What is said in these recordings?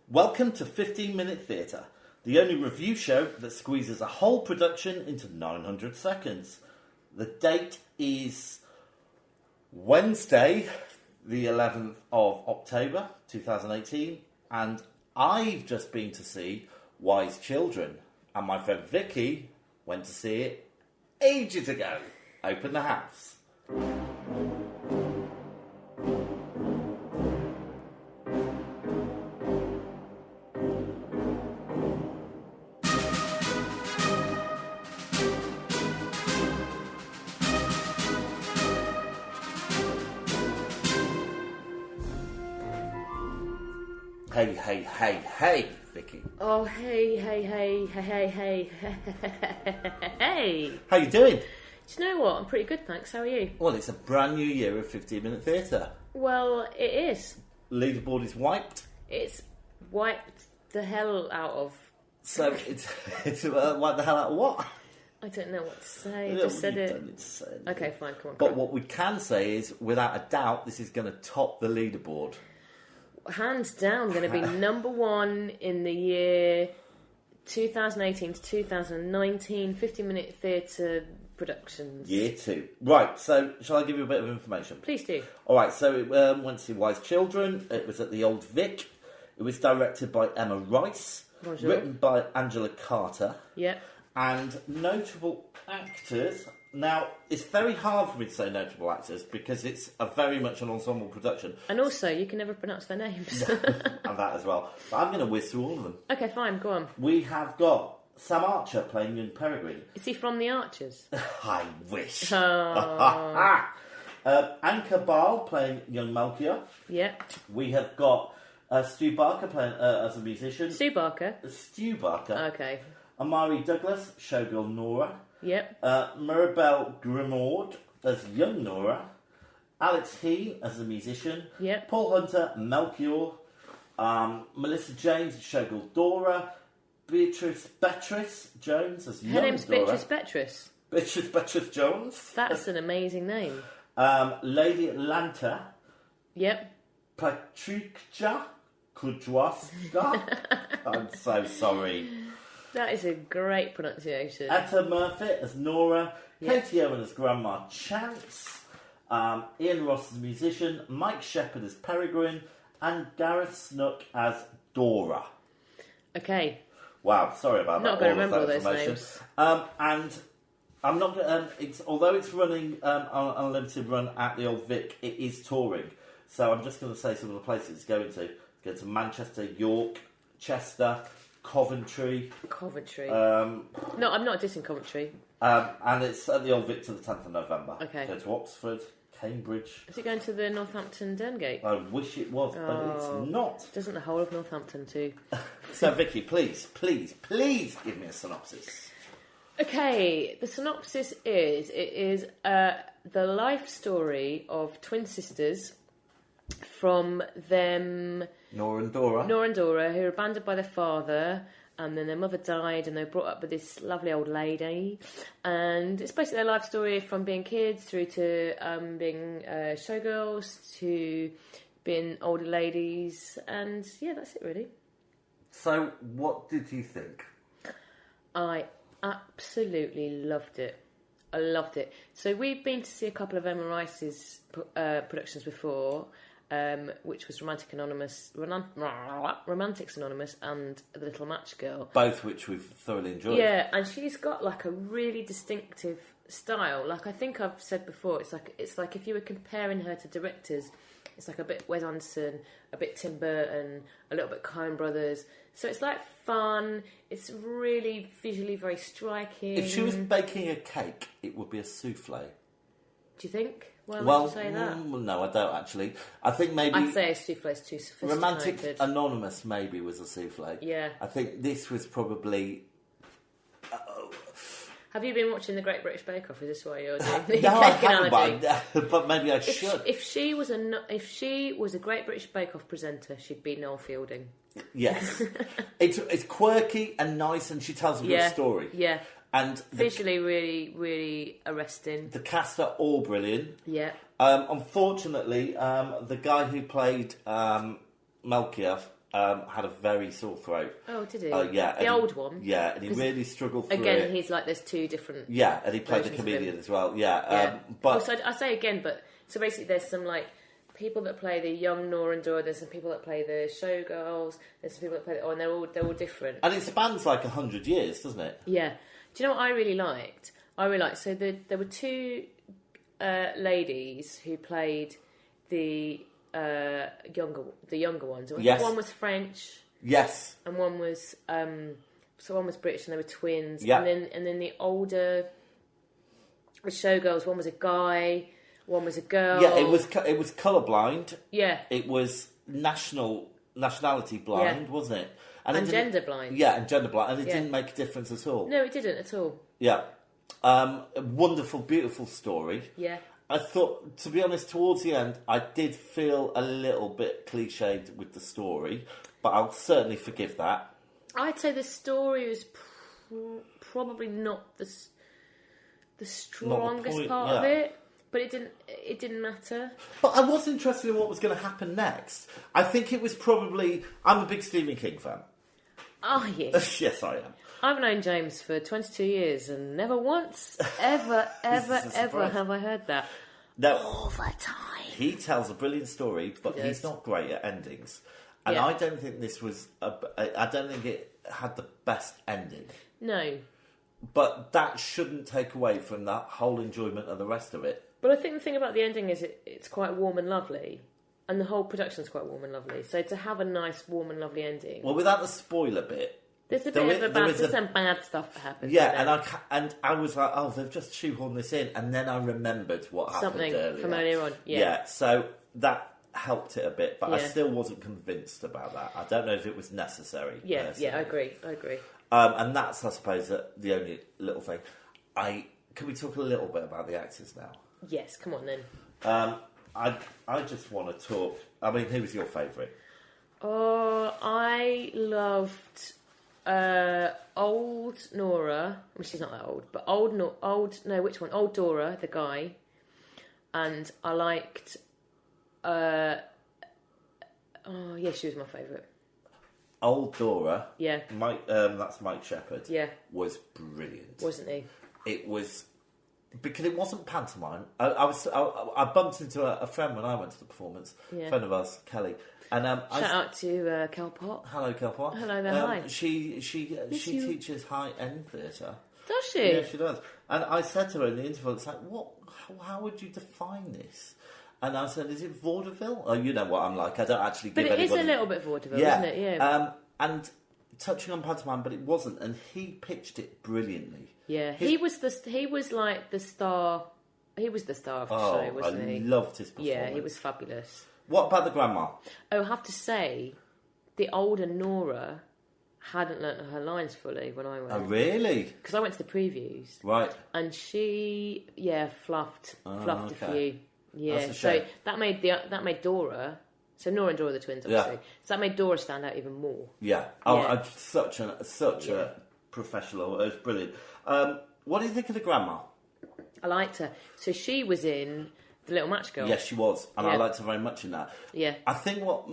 Welcome to 15-Minute Theatre, the only review show that squeezes a whole production into 900 seconds. The date is Wednesday, the 11th of October 2018, and I've just been to see Wise Children, and my friend Vicki went to see it ages ago. Open the house. Hey, Vicki. Oh, hey. How you doing? Do you know what? I'm pretty good, thanks. How are you? Well, it's a brand new year of 15-Minute Theatre. Well, it is. Leaderboard is wiped. It's wiped the hell out of. So it's wiped the hell out of what? I don't know what to say. I just said it. Don't need to say anything. Okay, fine, come on. But what we can say is, without a doubt, this is going to top the leaderboard. Hands down, going to be number one in the year 2018 to 2019 15-minute theatre productions. Year 2. Right, so shall I give you a bit of information? Please do. Alright, so it went to see Wise Children. It was at the Old Vic. It was directed by Emma Rice. Bonjour. Written by Angela Carter. Yep. And notable actors. Now, it's very hard for me to say notable actors because it's very much an ensemble production. And also, you can never pronounce their names. And that as well. But I'm going to whiz through all of them. Okay, fine, go on. We have got Sam Archer playing young Peregrine. Is he from The Archers? I wish. Oh. Anka Bal playing young Melchior. Yep. We have got Stu Barker playing as a musician. Stu Barker? Stu Barker. Okay. Amari Douglas, showgirl Nora. Yep. Mirabelle Grimaud as young Nora. Alex Heen as a musician. Yep. Paul Hunter, Melchior. Melissa James, showgirl Dora. Beatrice Jones as young Dora. Her name's Beatrice Beatrice. Beatrice Jones. That's an amazing name. Lady Atlanta. Yep. Patricia Kudrowska. I'm so sorry. That is a great pronunciation. Etta Murphy as Nora. Yep. Katie Owen as Grandma Chance. Ian Ross as musician. Mike Shepherd as Peregrine. And Gareth Snook as Dora. Okay. Wow, sorry about that. Not going to remember all those names. And I'm not going to... although it's running on a limited run at the Old Vic, it is touring. So I'm just going to say some of the places it's going to. It's going to Manchester, York, Chester, Coventry. No, I'm not dissing Coventry. And it's at the Old Vic to the 10th of November. Okay. Go to Oxford, Cambridge. Is it going to the Northampton Derngate? I wish it was, but it's not. Doesn't the whole of Northampton too? So, Vicky, please give me a synopsis. Okay, the synopsis is, it is the life story of twin sisters from them... Nora and Dora, who were abandoned by their father, and then their mother died, and they were brought up with this lovely old lady. And it's basically their life story from being kids through to being showgirls to being older ladies. And yeah, that's it really. So, what did you think? I absolutely loved it. I loved it. So we've been to see a couple of Emma Rice's productions before. Which was Romantics Anonymous and The Little Match Girl. Both which we've thoroughly enjoyed. Yeah, and she's got like a really distinctive style. Like I think I've said before, it's like if you were comparing her to directors, it's like a bit Wes Anderson, a bit Tim Burton, a little bit Coen Brothers. So it's like fun. It's really visually very striking. If she was baking a cake, it would be a souffle. Do you think? Why would you say that? No, I don't actually. I think maybe... I'd say a souffle is too sophisticated. Romantic Anonymous maybe was a souffle. Yeah. I think this was probably... Have you been watching The Great British Bake Off? Is this why you're doing the No, I cake analogy? haven't, but maybe I should. If she was a Great British Bake Off presenter, she'd be Noel Fielding. Yes. It's quirky and nice, and she tells a good story. Yeah. And visually really, really arresting. The cast are all brilliant. Yeah. Unfortunately, the guy who played Melchior had a very sore throat. Oh, did he? Yeah, the old one. Yeah, and he really struggled through again, it. he's like there's two different. Yeah, and he played the comedian as well. Yeah, but also, I say again, but so basically, there's some like people that play the young Nora and Dora. There's some people that play the showgirls. There's some people that play, and they're all different. And it spans like 100 years, doesn't it? Yeah. Do you know what I really liked? So there were two ladies who played the younger ones. Yes. One was French. Yes. And one was one was British, and they were twins. Yeah. And then the older showgirls. One was a guy. One was a girl. Yeah, it was colourblind. Yeah. It was nationality blind, wasn't it? And gender blind. Yeah, and gender blind, and it didn't make a difference at all. No, it didn't at all. Yeah. A wonderful, beautiful story. Yeah. I thought, to be honest, towards the end, I did feel a little bit cliched with the story, but I'll certainly forgive that. I'd say the story was probably not the strongest part of it, but it didn't matter. But I was interested in what was going to happen next. I think it was probably... I'm a big Stephen King fan. Are you? Yes, I am. I've known James for 22 years and never once, ever have I heard that. No, all the time. He tells a brilliant story, but he's not great at endings. And I don't think this was... I don't think it had the best ending. No. But that shouldn't take away from that whole enjoyment of the rest of it. But I think the thing about the ending is it's quite warm and lovely. And the whole production's quite warm and lovely. So to have a nice, warm and lovely ending... Well, without the spoiler bit... There's some bad stuff that happens. Yeah, and I was like, oh, they've just shoehorned this in. And then I remembered what happened Something from earlier on. Yeah, so that helped it a bit. But I still wasn't convinced about that. I don't know if it was necessary. Yeah, I agree. And that's, I suppose, the only little thing. Can we talk a little bit about the actors now? Yes, come on then. I just want to talk... I mean, who was your favourite? Oh, I loved old Nora. Well, she's not that old, but which one? Old Dora, the guy. And I liked... she was my favourite. Old Dora. Yeah. That's Mike Shepherd. Yeah. Was brilliant. Wasn't he? It was... Because it wasn't pantomime. I bumped into a friend when I went to the performance. A friend of ours, Kelly. And shout out to Kel Pot. Hello, Kel Pot. Hello there. Hi. She teaches high-end theatre. Does she? Yeah, she does. And I said to her in the interval, it's like, what? How would you define this? And I said, is it vaudeville? Oh, you know what I'm like. I don't actually give anybody... But it is a little bit vaudeville, isn't it? Yeah. And touching on pantomime, but it wasn't. And he pitched it brilliantly. Yeah, he was like the star. He was the star of the show, wasn't he? I loved his performance. Yeah, he was fabulous. What about the grandma? Oh, I have to say, the older Nora hadn't learnt her lines fully when I went. Oh, really? Because I went to the previews. Right. And she, fluffed a few. Yeah, that's a shame. So that made Dora. So Nora and Dora are the twins, obviously. Yeah. So that made Dora stand out even more. Yeah. Oh, yeah. Such a professional. It was brilliant. What do you think of the grandma? I liked her. So she was in The Little Match Girl. Yes, she was. And I liked her very much in that. Yeah. I think what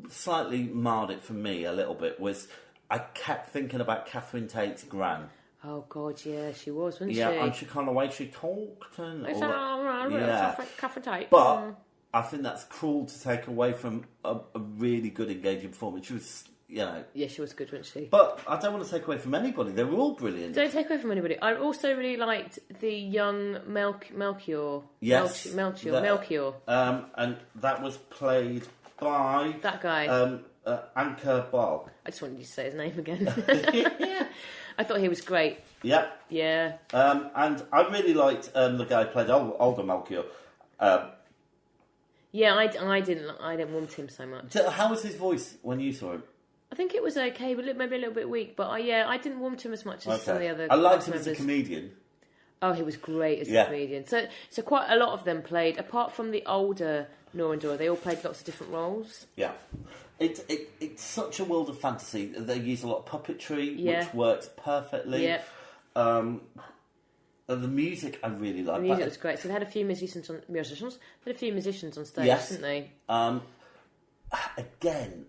slightly marred it for me a little bit was I kept thinking about Catherine Tate's gran. Oh, God, yeah, she was, wasn't she? Yeah, and she kind of way she talked and all that. Yeah. Catherine Tate. But I think that's cruel to take away from a really good, engaging performance. She was... Yeah, she was good, wasn't she? But I don't want to take away from anybody. They were all brilliant. Don't take away from anybody. I also really liked the young Melchior. Yes. Melchior. And that was played by... That guy. Anchor Ball. I just wanted you to say his name again. I thought he was great. Yep. Yeah. And I really liked the guy who played older Melchior. Yeah, I didn't want him so much. How was his voice when you saw him? I think it was okay, but maybe a little bit weak. But I didn't want him as much as some of the other. I liked him as a comedian. Oh, he was great as a comedian. So quite a lot of them played, apart from the older Nora and Dora, they all played lots of different roles. Yeah. It's such a world of fantasy. They use a lot of puppetry, which works perfectly. Yeah. The music I really liked. The music was great. So they had a few musicians on stage, didn't they? Again,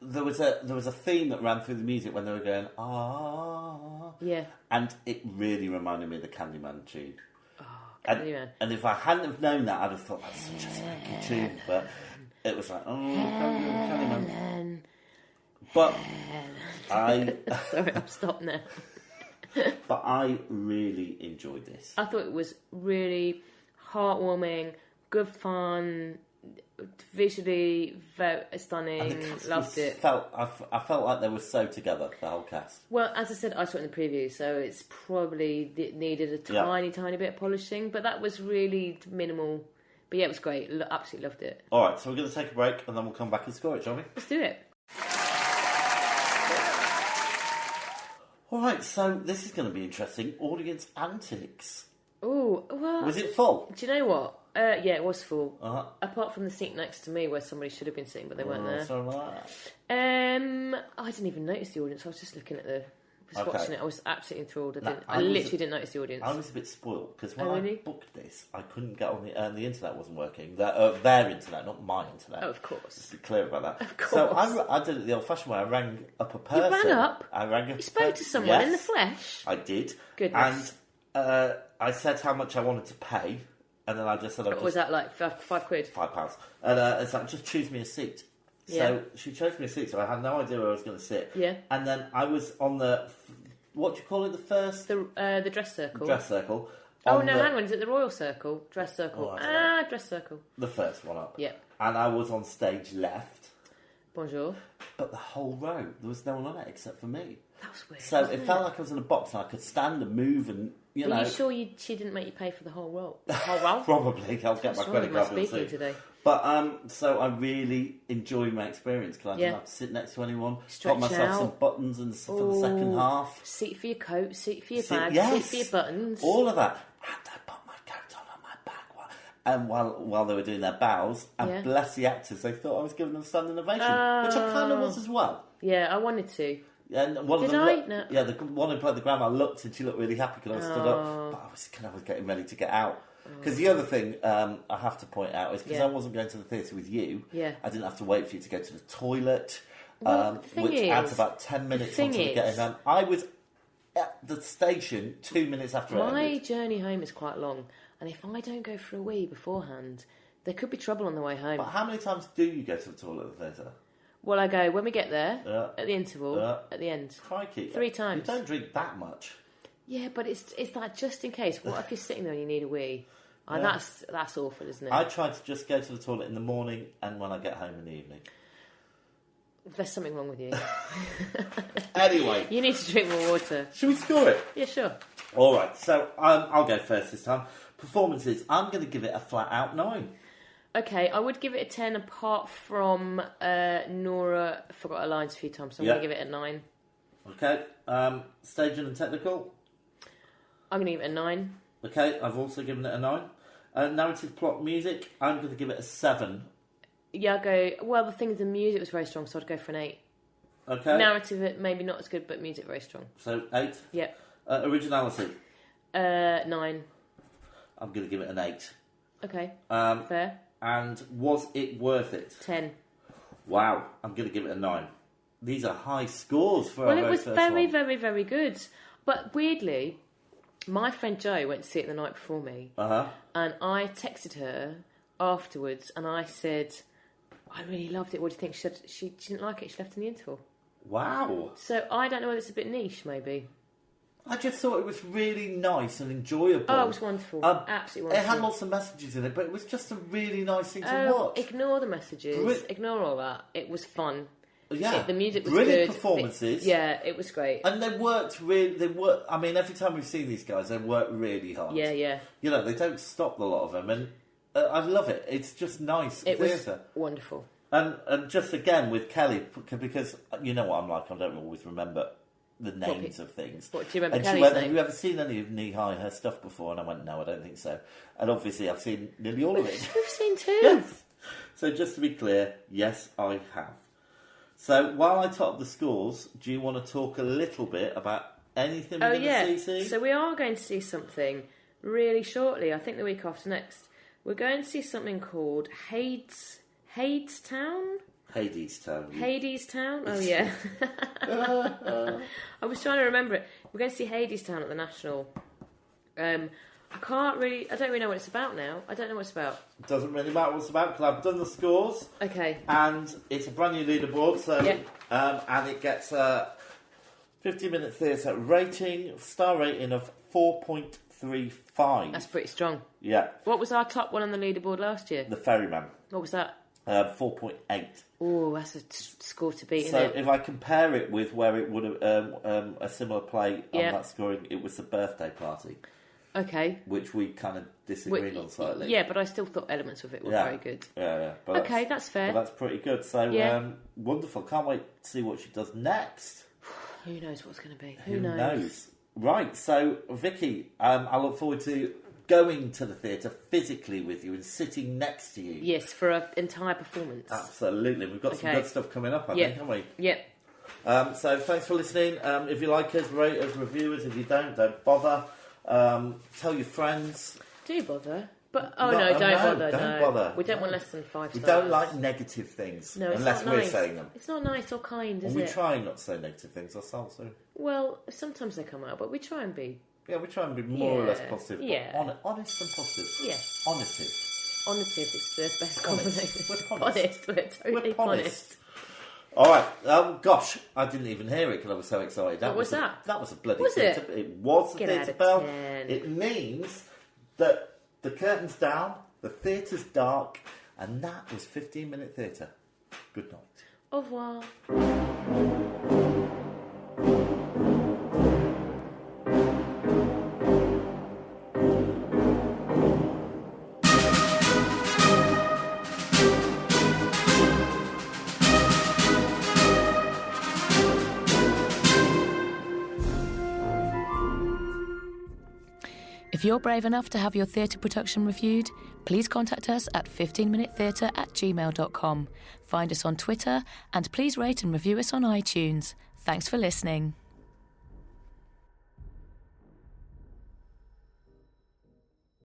there was a theme that ran through the music when they were going ah, Yeah. and it really reminded me of the Candyman tune. Oh, Candyman. And if I hadn't have known that, I'd have thought that's such a swanky tune, but it was like Candyman. But sorry, I've stopped now. But I really enjoyed this. I thought it was really heartwarming, good fun, visually very stunning. Loved it. I felt like they were so together, the whole cast. Well, as I said, I saw it in the preview, so it's probably needed a tiny bit of polishing, but that was really minimal. But yeah, it was great. Absolutely loved it. All right, so we're going to take a break and then we'll come back and score it, shall we? Let's do it. All right, so this is going to be interesting. Audience antics. Oh, well... Was it full? Do you know what? Yeah, it was full. Uh-huh. Apart from the seat next to me where somebody should have been sitting, but they weren't there. Something like that. I didn't even notice the audience. I was just looking at watching it. I was absolutely enthralled. I literally didn't notice the audience. I was a bit spoiled because when really? I booked this, I couldn't get on the internet wasn't working. Their internet, not my internet. Oh, of course. Just to be clear about that. Of course. So I did it the old-fashioned way. I rang up a person. You rang up? I rang up. You spoke to someone in the flesh? I did. Goodness. And I said how much I wanted to pay, and then I just said... What was that, like £5? £5. And it's like, just choose me a seat. So she chose me a seat, so I had no idea where I was going to sit. Yeah. And then I was on the... What do you call it? The first... The dress circle. Dress circle. Oh, no, hang on. Is it the Royal Circle? Dress circle. Dress circle. The first one up. Yeah. And I was on stage left. Bonjour. But the whole row, there was no one on it except for me. That was weird. So it felt like I was in a box and I could stand and move and, you know... Are you sure she didn't make you pay for the whole roll? The whole roll? Probably. I'll get my credit card bill soon. Today. But, so I really enjoyed my experience because I didn't have to sit next to anyone. Stretch got myself out. some buttons and for the second half. Seat for your coat, seat for your bag, yes, seat for your buttons. All of that. And I put my coat on my back while they were doing their bows. And bless the actors, they thought I was giving them standing ovation. Which I kind of was as well. Yeah, I wanted to. And one Did of them I? No. Yeah, the one who played the grandma looked and she looked really happy because I stood up. But I was getting ready to get out. Because the other thing I have to point out is because I wasn't going to the theatre with you, I didn't have to wait for you to go to the toilet, which adds about 10 minutes onto the getting home. I was at the station 2 minutes after it ended. My journey home is quite long, and if I don't go for a wee beforehand, there could be trouble on the way home. But how many times do you go to the toilet at the theatre? Well, I go when we get there, at the interval, at the end. Crikey. 3 times. You don't drink that much. Yeah, but it's like just in case. What if you're sitting there and you need a wee? That's awful, isn't it? I try to just go to the toilet in the morning and when I get home in the evening. There's something wrong with you. Anyway. You need to drink more water. Should we score it? Yeah, sure. All right, so I'll go first this time. Performances, I'm going to give it a flat out 9. Okay, I would give it a 10 apart from Nora forgot her lines a few times, so I'm going to give it a 9. Okay, staging and technical? I'm going to give it a 9. Okay, I've also given it a 9. Narrative, plot, music, I'm going to give it a 7. Yeah, the thing is the music was very strong, so I'd go for an 8. Okay. Narrative, maybe not as good, but music very strong. So, 8? Yep. Originality? 9. I'm going to give it an 8. Okay, fair. And was it worth it? 10. Wow, I'm going to give it a 9. These are high scores for our Well, it was very, one. very, very good. But weirdly, my friend Jo went to see it the night before me. And I texted her afterwards and I said, I really loved it. What do you think? She said she didn't like it. She left in the interval. Wow. So I don't know whether it's a bit niche, maybe. I just thought it was really nice and enjoyable. Oh, it was wonderful. Absolutely wonderful. It had lots of messages in it, but it was just a really nice thing to watch. Ignore the messages. Ignore all that. It was fun. Yeah. The music was brilliant good. Performances. It was great. And they worked really... I mean, every time we've seen these guys, they work really hard. Yeah, yeah. You know, they don't stop, a lot of them. And I love it. It's just nice theatre. It was wonderful. And just again with Kelly, because you know what I'm like, I don't always remember the names of things. What, do you remember and Kelly's she went, name? have you ever seen any of Knee-High, her stuff before? And I went, no, I don't think so. And obviously I've seen nearly all of it. We've seen too. Yes. So just to be clear, yes, I have. So while I top the scores, do you want to talk a little bit about anything we're going to see? So we are going to see something really shortly, I think the week after next. We're going to see something called Hadestown. Hadestown. Hadestown? Oh, yeah. I was trying to remember it. We're going to see Hadestown at the National. I don't really know what it's about now. I don't know what it's about. Doesn't really matter what it's about because I've done the scores. Okay. And it's a brand new leaderboard, so yeah. And it gets a 15-minute theatre rating, star rating of 4.35. That's pretty strong. Yeah. What was our top one on the leaderboard last year? The Ferryman. What was that? 4.8. Oh, that's a score to beat, so isn't it? if I compare it with where it would have a similar play on that scoring, it was the birthday party. Okay. Which we kind of disagreed on slightly. Yeah, but I still thought elements of it were very good. Yeah. But okay, that's fair. But that's pretty good. So wonderful. Can't wait to see what she does next. Who knows what's going to be? Who knows? Right. So Vicky, I look forward to going to the theatre physically with you and sitting next to you. Yes, for an entire performance. Absolutely. We've got some good stuff coming up, I think, haven't we? Yep. So thanks for listening. If you like us, rate us, review us. If you don't bother. Tell your friends. Do bother. But don't bother. Don't bother. We don't want less than 5 stars. We don't like negative things unless we're saying them. It's not nice or kind, is it? We try not to say negative things ourselves, so. Well, sometimes they come out, but we try and be. Yeah, we try and be more or less positive. Yeah. Honest and positive. Yeah. Honestive Is the best combination. We're honest. We're totally honest. All right. Gosh, I didn't even hear it because I was so excited. What was that? That was a bloody theatre. It was a theatre bell. 10. It means that the curtain's down, the theatre's dark, and that was 15-minute theatre. Good night. Au revoir. If you're brave enough to have your theatre production reviewed, please contact us at 15minutetheatre@gmail.com. Find us on Twitter and please rate and review us on iTunes. Thanks for listening.